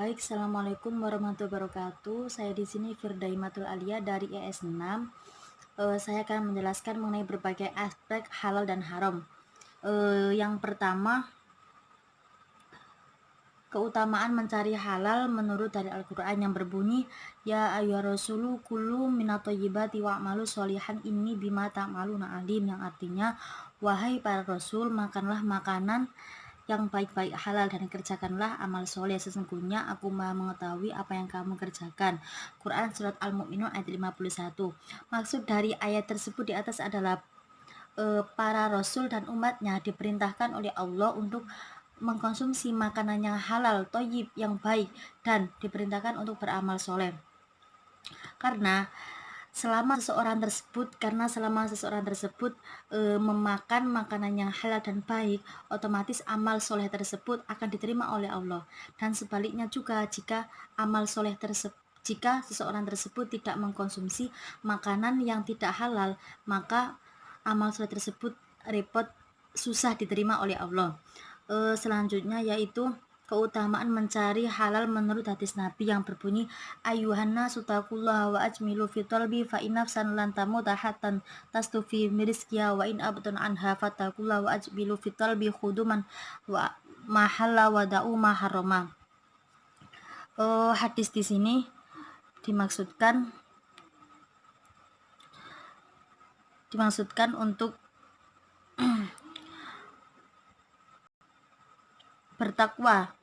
Baik, assalamualaikum warahmatullahi wabarakatuh. Saya di sini Firdaimatul Alia dari ES6. Saya akan menjelaskan mengenai berbagai aspek halal dan haram. Yang pertama, keutamaan mencari halal menurut dari Al-Quran yang berbunyi, Ya ayyuhar rasulu kulu minatoyibati wa'malu sholihan inni bima ta'maluna alim, yang artinya, wahai para rasul, makanlah makanan yang baik-baik halal dan kerjakanlah amal soleh, sesungguhnya aku maha mengetahui apa yang kamu kerjakan. Quran Surat Al-Mu'minun ayat 51. Maksud dari ayat tersebut di atas adalah para rasul dan umatnya diperintahkan oleh Allah untuk mengkonsumsi makanan yang halal, toyib, yang baik, dan diperintahkan untuk beramal soleh. Karena selama seseorang tersebut memakan makanan yang halal dan baik, otomatis amal soleh tersebut akan diterima oleh Allah. Dan sebaliknya juga, jika seseorang tersebut tidak mengkonsumsi makanan yang tidak halal, maka amal soleh tersebut repot, susah diterima oleh Allah. Selanjutnya yaitu keutamaan mencari halal menurut hadis Nabi yang berbunyi, Ayuhanna sutakullah wa ajmilu fitolbi fa inafsan lan tamuta hatan tastufi miriskia wa in abtun anha fatakullah wa ajmilu fitolbi khuduman wa mahalla wa da'u maharoma. Hadis di sini dimaksudkan untuk bertakwa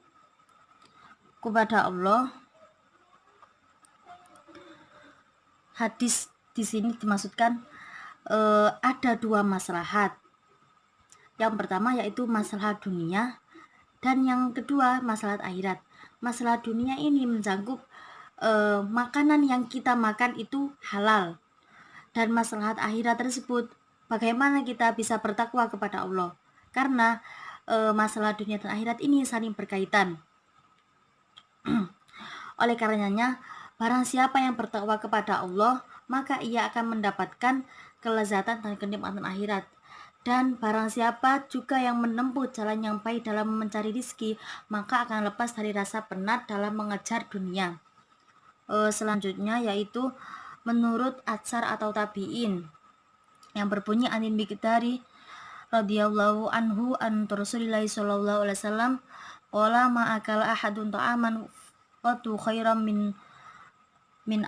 kepada Allah. Hadis di sini dimaksudkan ada dua maslahat. Yang pertama yaitu maslahat dunia, dan yang kedua maslahat akhirat. Maslahat dunia ini mencakup makanan yang kita makan itu halal, dan maslahat akhirat tersebut bagaimana kita bisa bertakwa kepada Allah, karena masalah dunia dan akhirat ini saling berkaitan. Oleh karenanya, barang siapa yang bertakwa kepada Allah, maka ia akan mendapatkan kelezatan dan kenikmatan akhirat. Dan barang siapa juga yang menempuh jalan yang baik dalam mencari rizki, maka akan lepas dari rasa penat dalam mengejar dunia. Selanjutnya yaitu menurut atsar atau tabi'in yang berbunyi, Anin Bikitari radhiyallahu anhu an Rasulillah sallallahu alaihi wasallam qala ma akala ahadun ta'aman watu khairam min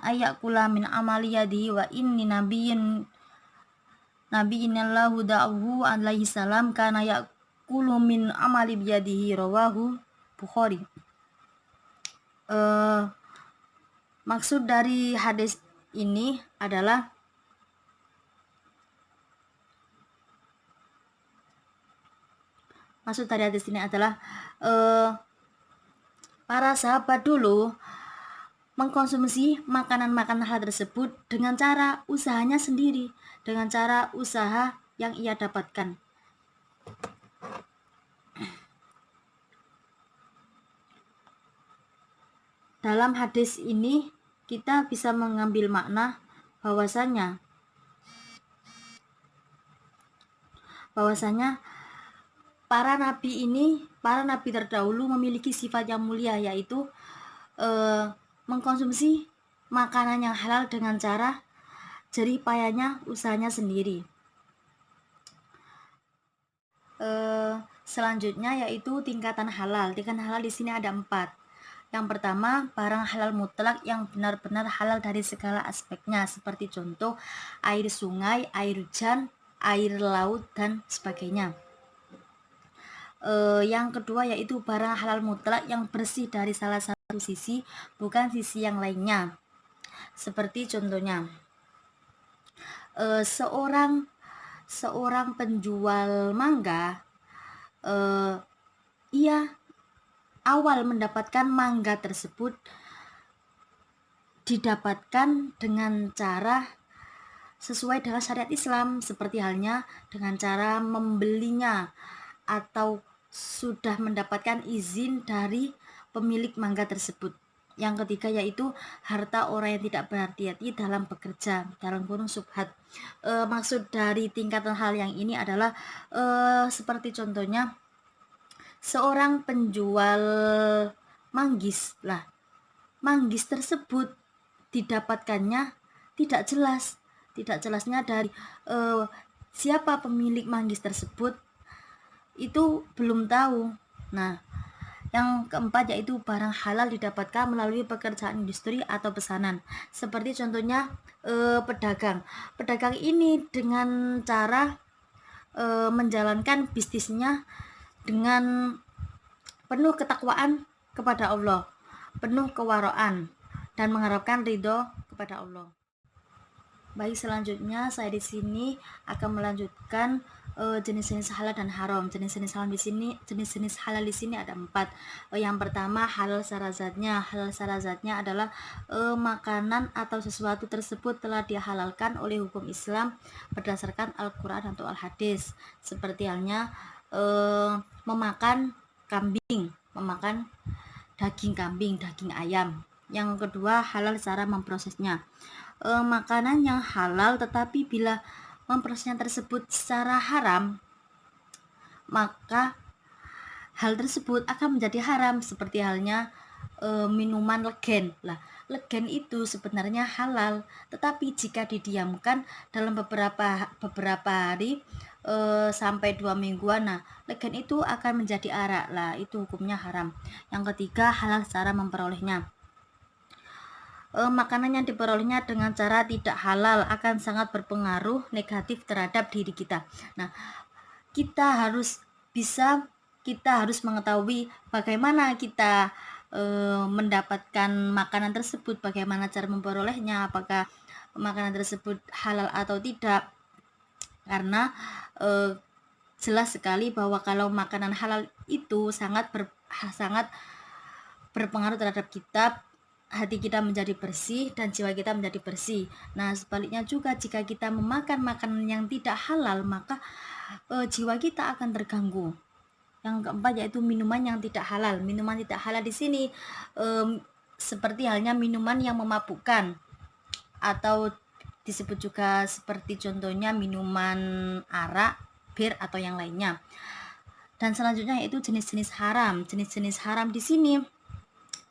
ayakula min amali yadihi wa inni nabiyyin Allahu da'uhu alaihi salam kana yakulu min amali biyadihi, rawahu Bukhari. Maksud dari hadis ini adalah para sahabat dulu mengkonsumsi makanan-makanan halal tersebut dengan cara usahanya sendiri, dengan cara usaha yang ia dapatkan. Dalam hadis ini kita bisa mengambil makna bahwasanya para nabi terdahulu memiliki sifat yang mulia, yaitu mengkonsumsi makanan yang halal dengan cara jerih payahnya, usahanya sendiri. Selanjutnya yaitu tingkatan halal. Tingkatan halal di sini ada 4. Yang pertama, barang halal mutlak yang benar-benar halal dari segala aspeknya, seperti contoh air sungai, air hujan, air laut, dan sebagainya. Yang kedua yaitu barang halal mutlak yang bersih dari salah satu sisi, bukan sisi yang lainnya. Seperti contohnya, seorang penjual mangga, ia awal mendapatkan mangga tersebut didapatkan dengan cara sesuai dengan syariat Islam, seperti halnya dengan cara membelinya atau sudah mendapatkan izin dari pemilik mangga tersebut. Yang ketiga yaitu harta orang yang tidak berhati-hati dalam bekerja, dalam kurung subhat. Maksud dari tingkatan hal yang ini adalah seperti contohnya seorang penjual manggis. Lah, manggis tersebut didapatkannya tidak jelas. Tidak jelasnya dari siapa pemilik manggis tersebut itu belum tahu. Nah, yang keempat yaitu barang halal didapatkan melalui pekerjaan industri atau pesanan. Seperti contohnya pedagang. Pedagang ini dengan cara menjalankan bisnisnya dengan penuh ketakwaan kepada Allah, penuh kewaraan, dan mengharapkan ridho kepada Allah. Baik, selanjutnya saya di sini akan melanjutkan jenis-jenis halal dan haram. Jenis-jenis halal di sini ada 4. Yang pertama halal secara zatnya. Halal secara zatnya adalah makanan atau sesuatu tersebut telah dihalalkan oleh hukum Islam berdasarkan Al-Quran atau Al-Hadis. Seperti halnya memakan kambing, memakan daging kambing, daging ayam. Yang kedua halal secara memprosesnya. Makanan yang halal tetapi bila memprosesnya tersebut secara haram, maka hal tersebut akan menjadi haram. Seperti halnya minuman legen. Lah, legen itu sebenarnya halal, tetapi jika didiamkan dalam beberapa hari sampai 2 mingguan, nah legen itu akan menjadi arak. Lah, itu hukumnya haram. Yang ketiga halal secara memperolehnya. Makanan yang diperolehnya dengan cara tidak halal akan sangat berpengaruh negatif terhadap diri kita. Nah, kita harus mengetahui bagaimana kita mendapatkan makanan tersebut, bagaimana cara memperolehnya, apakah makanan tersebut halal atau tidak. Karena jelas sekali bahwa kalau makanan halal itu sangat berpengaruh terhadap kita, hati kita menjadi bersih dan jiwa kita menjadi bersih. Nah, sebaliknya juga jika kita memakan makanan yang tidak halal, maka jiwa kita akan terganggu. Yang keempat yaitu minuman yang tidak halal. Minuman tidak halal di sini seperti halnya minuman yang memabukkan atau disebut juga seperti contohnya minuman arak, bir atau yang lainnya. Dan selanjutnya yaitu jenis-jenis haram. Jenis-jenis haram di sini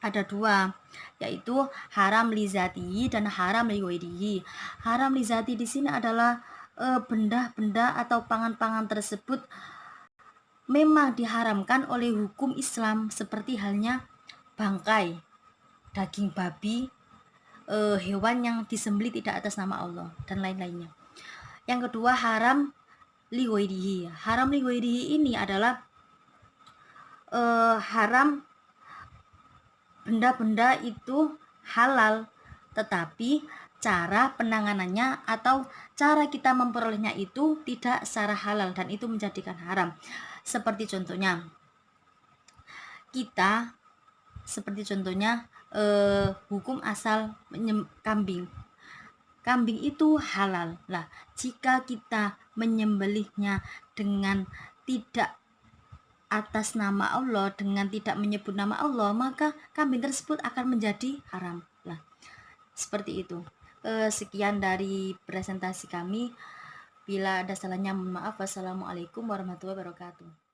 ada 2, yaitu haram lizati dan haram liwairihi. Haram lizati di sini adalah benda-benda atau pangan-pangan tersebut memang diharamkan oleh hukum Islam, seperti halnya bangkai, daging babi, hewan yang disembelih tidak atas nama Allah dan lain-lainnya. Yang kedua haram liwairihi. Haram liwairihi ini adalah haram benda-benda itu halal, tetapi cara penanganannya atau cara kita memperolehnya itu tidak secara halal dan itu menjadikan haram. Seperti contohnya hukum asal kambing. Kambing itu halal. Lah, jika kita menyembelihnya dengan tidak atas nama Allah, dengan tidak menyebut nama Allah, maka kambing tersebut akan menjadi haram. Lah, seperti itu. Sekian dari presentasi kami. Bila ada salahnya mohon maaf. Wassalamualaikum warahmatullahi wabarakatuh.